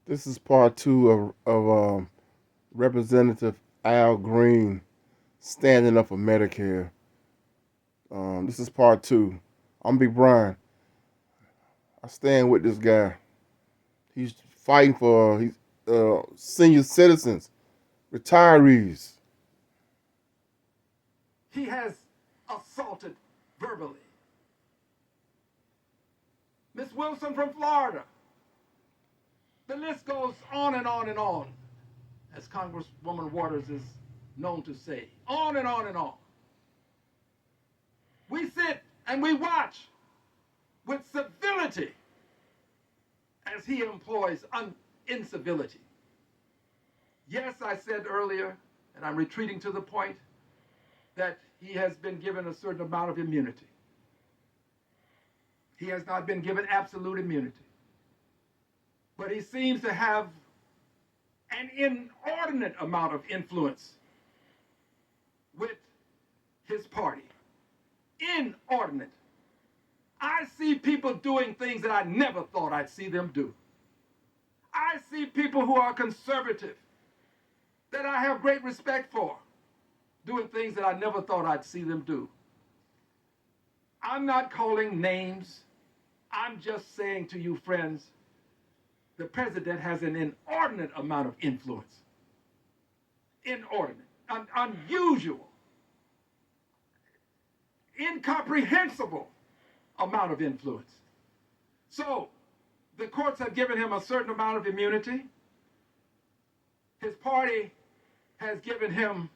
This is part two of Representative Al Green standing up for Medicare. This is part two. I'm Big Brian. I stand with this guy. He's fighting for senior citizens, retirees. He has assaulted verbally. Miss Wilson from Florida. The list goes on and on and on, as Congresswoman Waters is known to say. On and on and on. We sit and we watch with civility as he employs incivility. Yes, I said earlier, and I'm retreating to the point, that he has been given a certain amount of immunity. He has not been given absolute immunity. But he seems to have an inordinate amount of influence with his party. Inordinate. I see people doing things that I never thought I'd see them do. I see people who are conservative, that I have great respect for, doing things that I never thought I'd see them do. I'm not calling names. I'm just saying to you, friends, the president has an inordinate amount of influence. Inordinate, unusual, incomprehensible amount of influence. So, the courts have given him a certain amount of immunity. His party has given him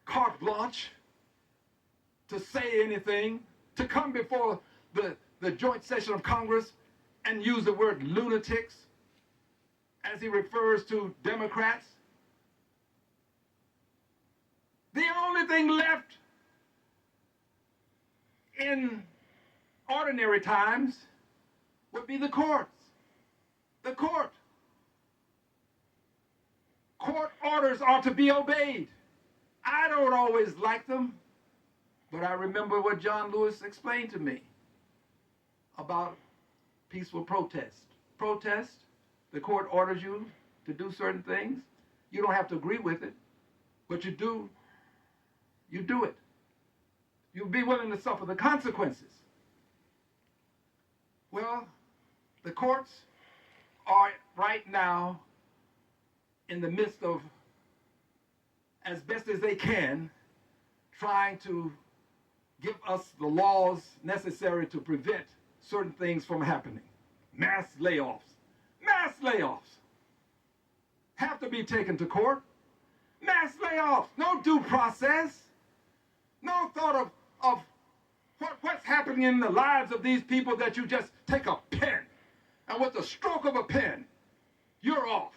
carte blanche to say anything, to come before the joint session of Congress and use the word lunatics as he refers to Democrats. The only thing left in ordinary times would be the courts. The court. Court orders are to be obeyed. I don't always like them, but I remember what John Lewis explained to me about peaceful protest. Protest, the court orders you to do certain things. You don't have to agree with it, but you do it. You'll be willing to suffer the consequences. Well, the courts are right now in the midst of, as best as they can, trying to give us the laws necessary to prevent certain things from happening. Mass layoffs. Mass layoffs have to be taken to court. Mass layoffs. No due process. No thought of what's happening in the lives of these people, that you just take a pen and with the stroke of a pen, you're off.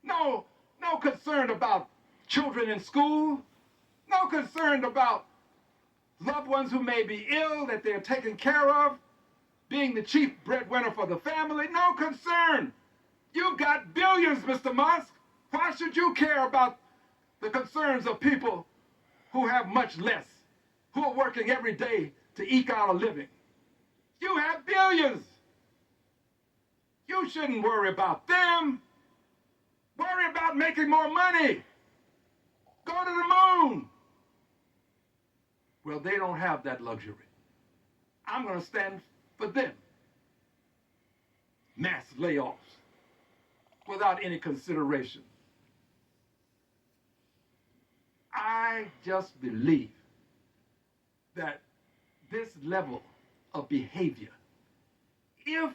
No concern about children in school. No concern about loved ones who may be ill that they're taken care of, being the chief breadwinner for the family. No concern. You've got billions, Mr. Musk. Why should you care about the concerns of people who have much less, who are working every day to eke out a living? You have billions. You shouldn't worry about them. Worry about making more money. Go to the moon. Well, they don't have that luxury. I'm going to stand for them. Mass layoffs without any consideration. I just believe that this level of behavior, if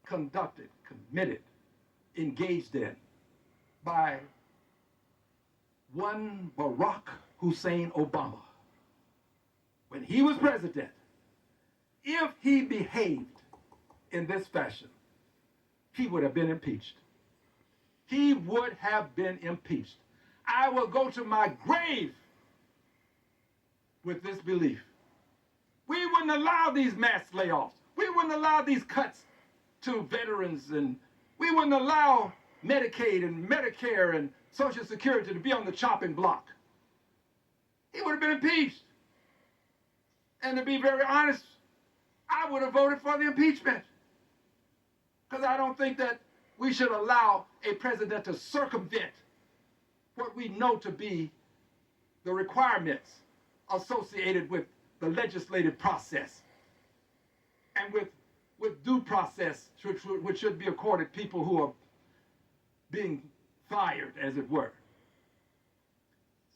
conducted, committed, engaged in by one Barack Hussein Obama, when he was president, if he behaved in this fashion, he would have been impeached. He would have been impeached. I will go to my grave with this belief. We wouldn't allow these mass layoffs. We wouldn't allow these cuts to veterans, and we wouldn't allow Medicaid and Medicare and Social Security to be on the chopping block. He would have been impeached. And to be very honest I would have voted for the impeachment. Because I don't think that we should allow a president to circumvent what we know to be the requirements associated with the legislative process and with due process, which should be accorded people who are being fired, as it were.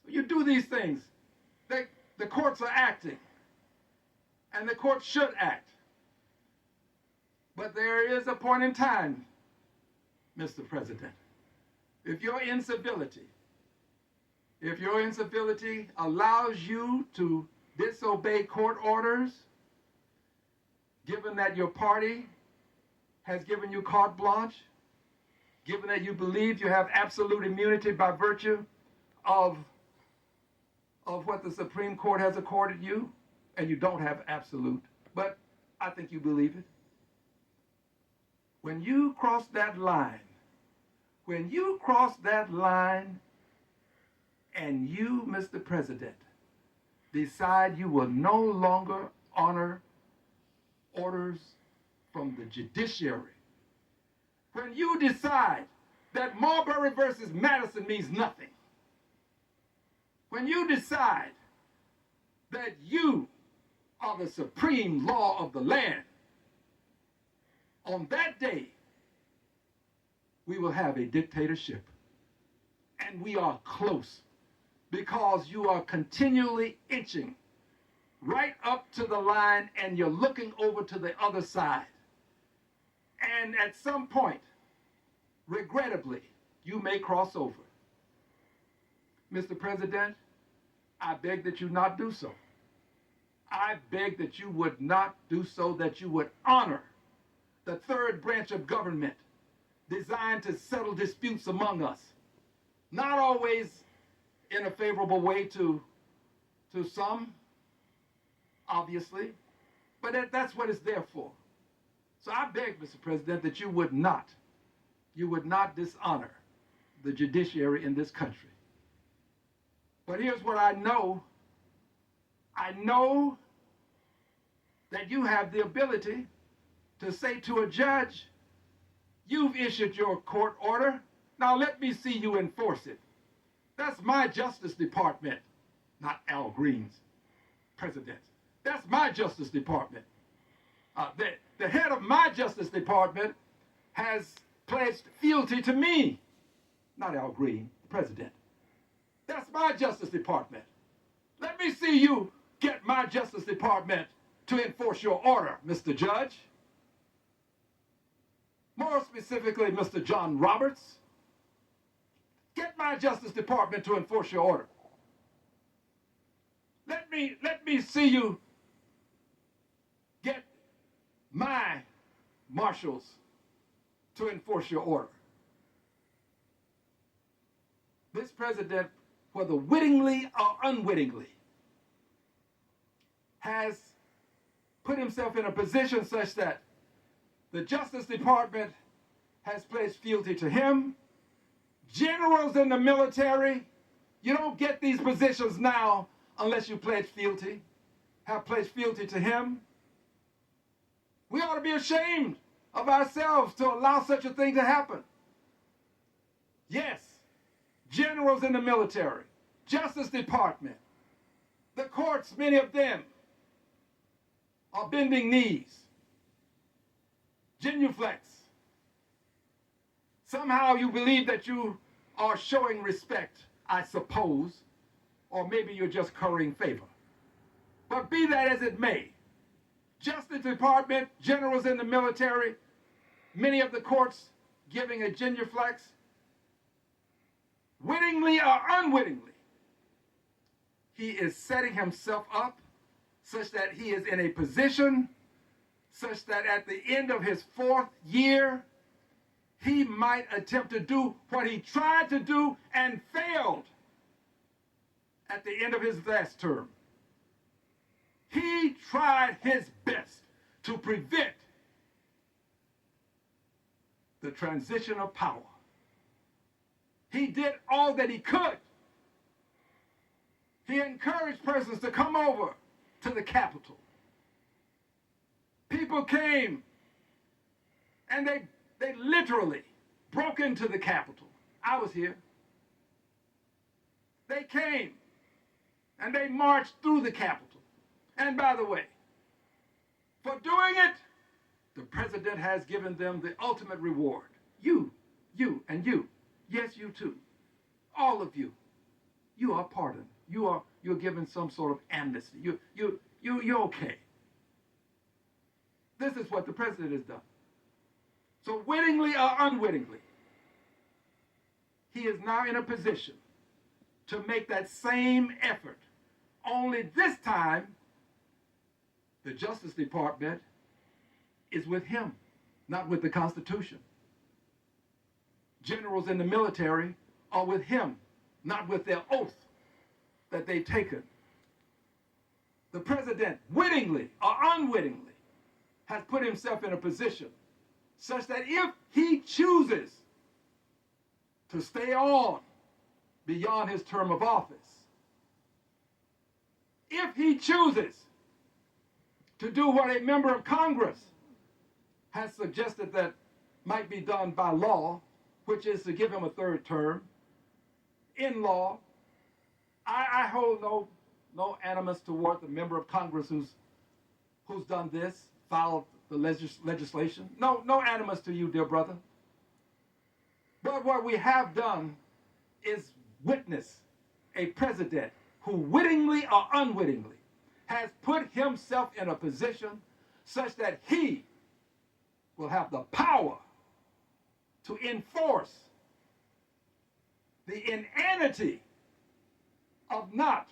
So you do these things. The courts are acting, and the courts should act. But there is a point in time, Mr. President, if your incivility allows you to disobey court orders, given that your party has given you carte blanche, given that you believe you have absolute immunity by virtue of what the Supreme Court has accorded you, and you don't have absolute, but I think you believe it. When you cross that line, and you, Mr. President, decide you will no longer honor orders from the judiciary, when you decide that Marbury versus Madison means nothing, when you decide that you are the supreme law of the land, on that day, we will have a dictatorship. And we are close, because you are continually inching right up to the line, and you're looking over to the other side. And at some point, regrettably, you may cross over. Mr. President, I beg that you not do so. I beg that you would not do so, that you would honor the third branch of government designed to settle disputes among us. Not always in a favorable way to some, obviously, but that's what it's there for. So I beg, Mr. President, that you would not dishonor the judiciary in this country. But here's what I know. I know that you have the ability to say to a judge, you've issued your court order, now let me see you enforce it. That's my Justice Department, not Al Green's, President. That's my Justice Department. The head of my Justice Department has pledged fealty to me, not Al Green, the President. That's my Justice Department. Let me see you get my Justice Department to enforce your order, Mr. Judge. More specifically, Mr. John Roberts, get my Justice Department to enforce your order. Let me see you get my marshals to enforce your order. This president, whether wittingly or unwittingly, has put himself in a position such that the Justice Department has pledged fealty to him. Generals in the military, you don't get these positions now unless you pledge fealty, have pledged fealty to him. We ought to be ashamed of ourselves to allow such a thing to happen. Yes, generals in the military, Justice Department, the courts, many of them are bending knees, genuflex. Somehow you believe that you are showing respect, I suppose, or maybe you're just currying favor. But be that as it may, Justice Department, generals in the military, many of the courts giving a genuflex, wittingly or unwittingly, he is setting himself up such that he is in a position such that at the end of his 4th year, he might attempt to do what he tried to do and failed at the end of his last term. He tried his best to prevent the transition of power. He did all that he could. He encouraged persons to come over to the Capitol. people came and they literally broke into the Capitol. I was here. They came and they marched through the Capitol. And by the way, for doing it, the president has given them the ultimate reward. You, and you. Yes, you too. All of you. You are pardoned. You're given some sort of amnesty. You're okay. This is what the president has done. So wittingly or unwittingly, he is now in a position to make that same effort. Only this time, the Justice Department is with him, not with the Constitution. Generals in the military are with him, not with their oath that they've taken. The president, wittingly or unwittingly, has put himself in a position such that if he chooses to stay on beyond his term of office, if he chooses to do what a member of Congress has suggested that might be done by law, which is to give him a third term, in law, I hold no animus toward the member of Congress who's done this, filed the legislation. No animus to you, dear brother. But what we have done is witness a president who wittingly or unwittingly has put himself in a position such that he will have the power to enforce the inanity of not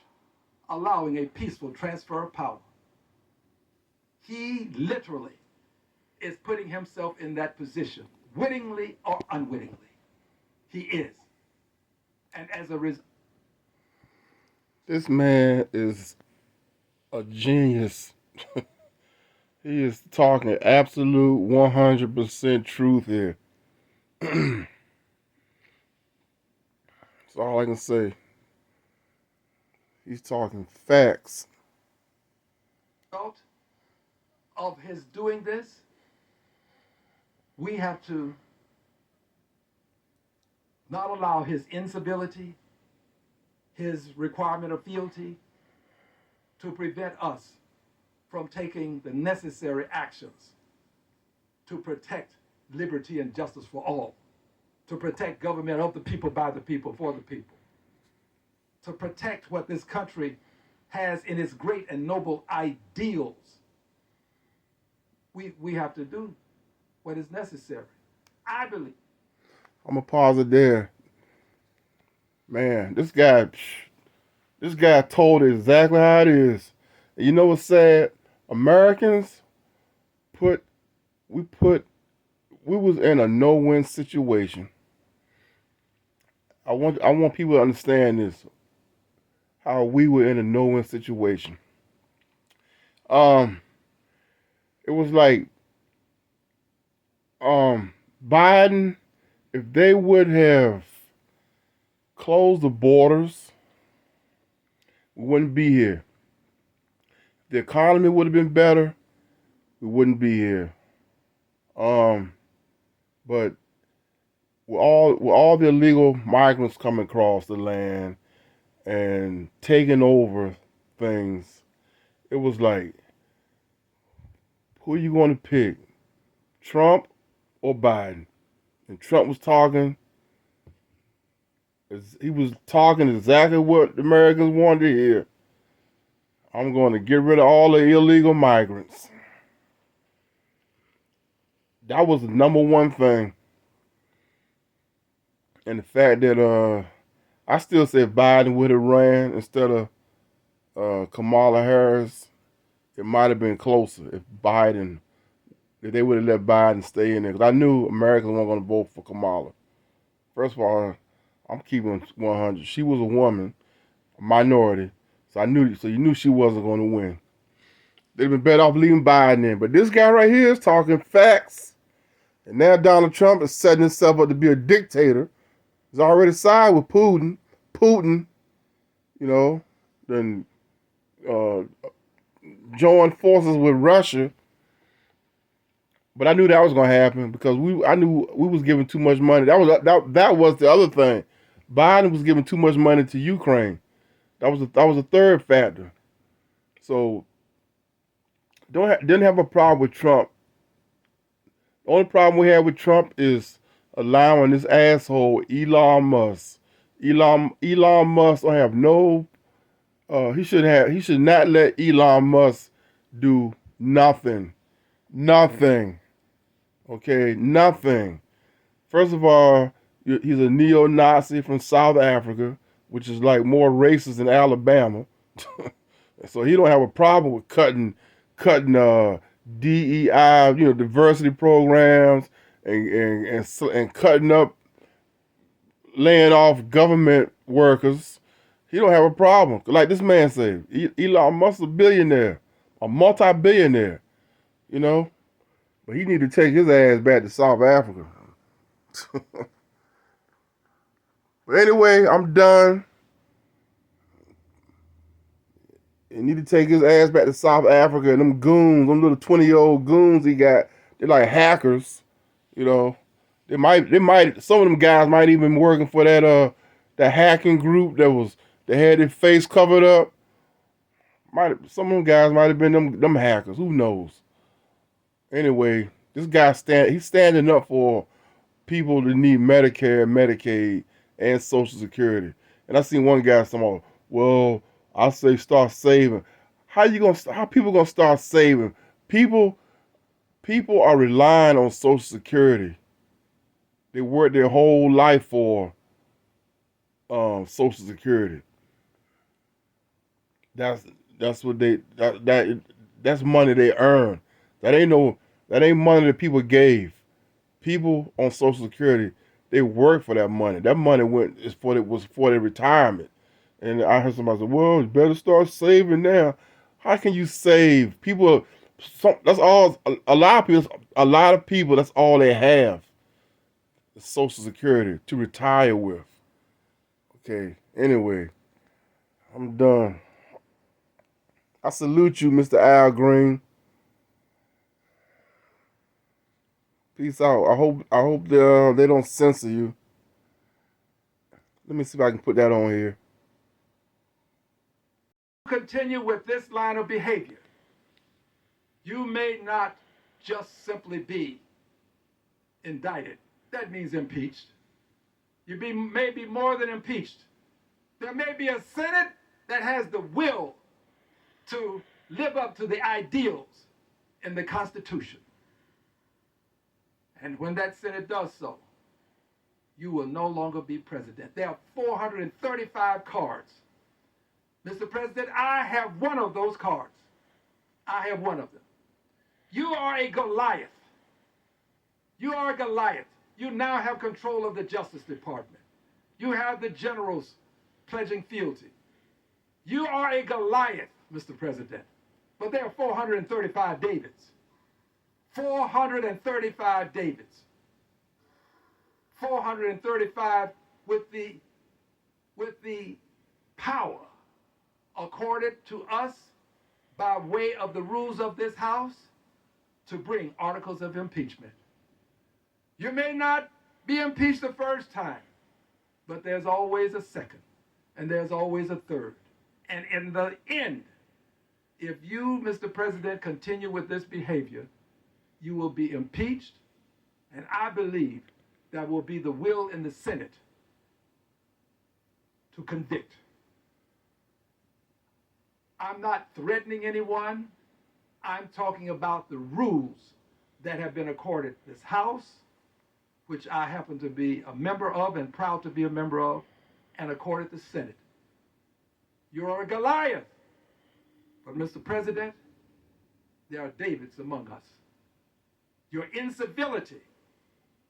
allowing a peaceful transfer of power. He literally is putting himself in that position, wittingly or unwittingly. He is. And as a result, This man is a genius. He is talking absolute 100% truth here. That's all I can say. He's talking facts. of his doing this, we have to not allow his incivility, his requirement of fealty, to prevent us from taking the necessary actions to protect liberty and justice for all, to protect government of the people, by the people, for the people, to protect what this country has in its great and noble ideals. We have to do what is necessary, I believe. I'm gonna pause it there. Man, this guy told it exactly how it is. And you know what's sad? Americans we was in a no-win situation. I want people to understand this. How we were in a no-win situation. It was like Biden, if they would have closed the borders, we wouldn't be here. The economy would have been better, we wouldn't be here. But with all the illegal migrants coming across the land and taking over things, it was like, who are you going to pick, Trump or Biden? And Trump was talking. He was talking exactly what the Americans wanted to hear. I'm going to get rid of all the illegal migrants. That was the number one thing. And the fact that I still say if Biden would have ran instead of Kamala Harris, it might have been closer if they would have let Biden stay in there. Because I knew Americans weren't going to vote for Kamala. First of all, I'm keeping 100. She was a woman, a minority, so you knew she wasn't going to win. They'd been better off leaving Biden in. But this guy right here is talking facts. And now Donald Trump is setting himself up to be a dictator. He's already sided with Putin. Putin, then joined forces with Russia But I knew that was gonna happen because I knew we was giving too much money. That was the other thing. Biden was giving too much money to Ukraine. That was a third factor. So didn't have a problem with Trump. The only problem we have with Trump is allowing this asshole Elon Musk. Elon Musk don't have no. He should not let Elon Musk do nothing. Nothing. Okay, nothing. First of all, he's a neo-Nazi from South Africa, which is like more racist than Alabama. So he don't have a problem with cutting DEI, diversity programs, and cutting up, laying off government workers. He don't have a problem. Like this man said, Elon Musk is a billionaire, a multi-billionaire, you know. But he need to take his ass back to South Africa. But anyway, I'm done. He need to take his ass back to South Africa, and them goons, them little 20-year-old goons he got, they're like hackers, you know. Some of them guys might even be working for that hacking group that had their face covered up. Some of them guys might have been them hackers. Who knows? Anyway, this guy he's standing up for people that need Medicare, Medicaid, and Social Security. And I seen one guy saying, "Well, I say start saving." How people gonna start saving? People are relying on Social Security. They work their whole life for Social Security. That's that's what that's money they earn. That ain't money that people gave. People on Social Security, they work for that money. That money was for their retirement. And I heard somebody say, "Well, you better start saving now." How can you save? That's all. A lot of people. That's all they have. Social Security to retire with. Okay. Anyway, I'm done. I salute you, Mr. Al Green. Peace out. I hope they don't censor you. Let me see if I can put that on here. Continue with this line of behavior. You may not just simply be indicted. That means impeached. May be more than impeached. There may be a Senate that has the will to live up to the ideals in the Constitution. And when that Senate does so, you will no longer be president. There are 435 cards. Mr. President, I have one of those cards. I have one of them. You are a Goliath. You are a Goliath. You now have control of the Justice Department. You have the generals pledging fealty. You are a Goliath, Mr. President. But there are 435 Davids. 435 Davids. 435 with the power accorded to us by way of the rules of this House to bring articles of impeachment. You may not be impeached the first time, but there's always a second, and there's always a third. And in the end, if you, Mr. President, continue with this behavior, you will be impeached, and I believe that will be the will in the Senate to convict. I'm not threatening anyone. I'm talking about the rules that have been accorded this House, which I happen to be a member of and proud to be a member of, and accorded the Senate. You are a Goliath. But Mr. President, there are Davids among us. Your incivility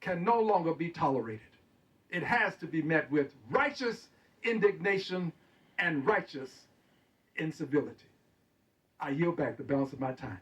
can no longer be tolerated. It has to be met with righteous indignation and righteous incivility. I yield back the balance of my time.